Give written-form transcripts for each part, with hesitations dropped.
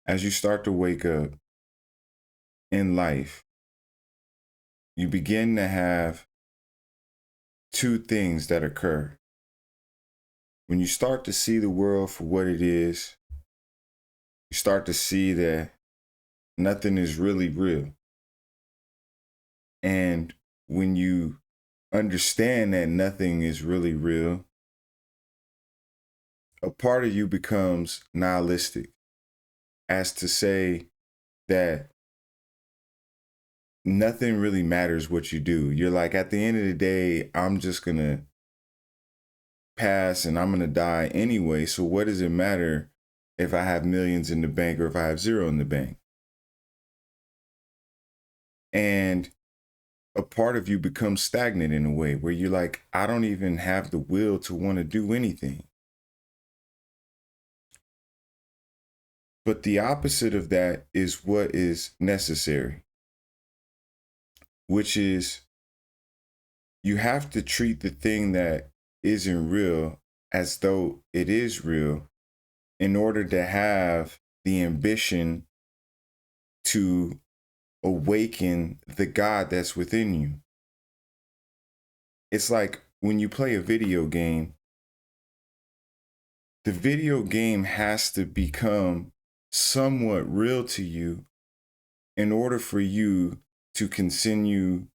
As you start to wake up in life, you begin to have two things that occur. When you start to see the world for what it is, you start to see that nothing is really real. And when you understand that nothing is really real, a part of you becomes nihilistic, as to say that nothing really matters what you do. You're like, at the end of the day, I'm just going to pass and I'm going to die anyway. So what does it matter if I have millions in the bank or if I have zero in the bank? And a part of you becomes stagnant in a way where you're like, I don't even have the will to want to do anything. But the opposite of that is what is necessary, which is you have to treat the thing that isn't real as though it is real in order to have the ambition to awaken the God that's within you. It's like when you play a video game, the video game has to become somewhat real to you in order for you to continue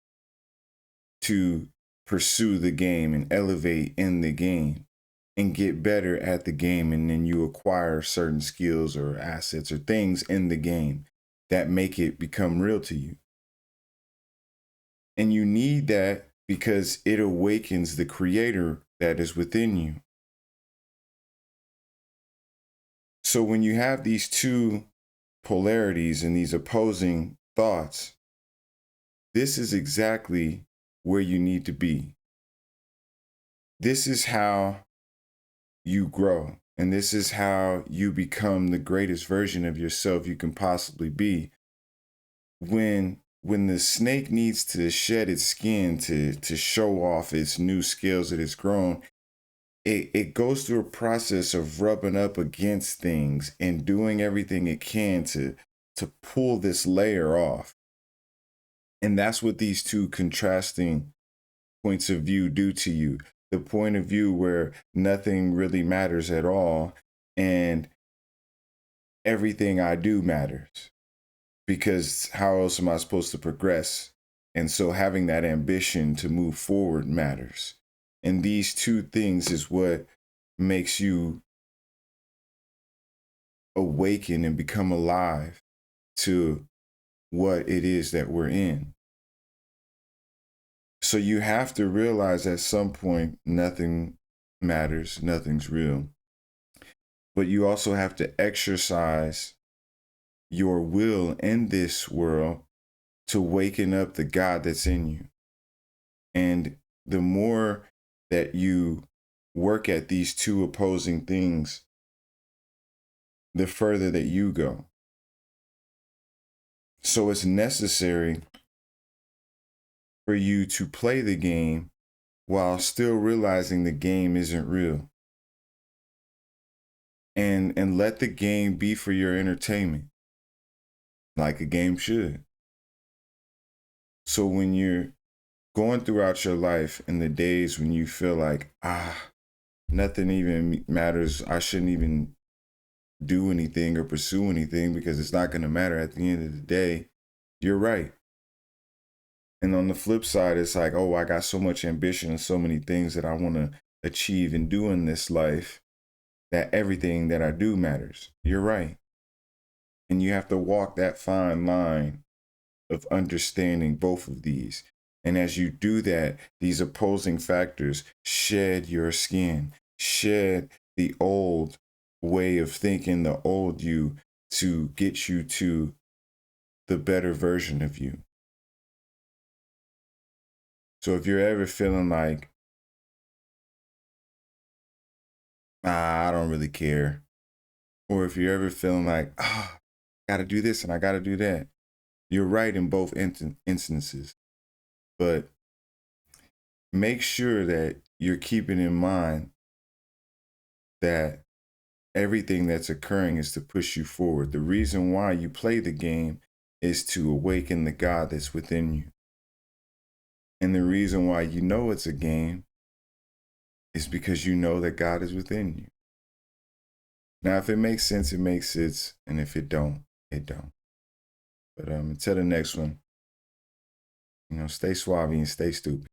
to pursue the game and elevate in the game and get better at the game. And then you acquire certain skills or assets or things in the game that make it become real to you. And you need that because it awakens the creator that is within you. So when you have these two polarities and these opposing thoughts, this is exactly where you need to be. This is how you grow. And this is how you become the greatest version of yourself you can possibly be. When the snake needs to shed its skin to show off its new skills that it's grown, it goes through a process of rubbing up against things and doing everything it can to pull this layer off. And that's what these two contrasting points of view do to you. The point of view where nothing really matters at all and everything I do matters, because how else am I supposed to progress? And so having that ambition to move forward matters. And these two things is what makes you awaken and become alive to what it is that we're in. So you have to realize at some point nothing matters, nothing's real. But you also have to exercise your will in this world to waken up the God that's in you. And the more that you work at these two opposing things, the further that you go. So it's necessary for you to play the game while still realizing the game isn't real. And let the game be for your entertainment, like a game should. So when you're going throughout your life in the days when you feel like, nothing even matters, I shouldn't even do anything or pursue anything because it's not going to matter at the end of the day, you're right. And on the flip side, it's like, oh, I got so much ambition and so many things that I want to achieve and do in this life that everything that I do matters. You're right. And you have to walk that fine line of understanding both of these. And as you do that, these opposing factors shed your skin, shed the old way of thinking, the old you, to get you to the better version of you. So if you're ever feeling like, I don't really care, or if you're ever feeling like, I got to do this and I got to do that, you're right in both instances. But make sure that you're keeping in mind that everything that's occurring is to push you forward. The reason why you play the game is to awaken the God that's within you. And the reason why you know it's a game is because you know that God is within you. Now, if it makes sense, it makes sense. And if it don't, it don't. But until the next one, stay suave and stay stupid.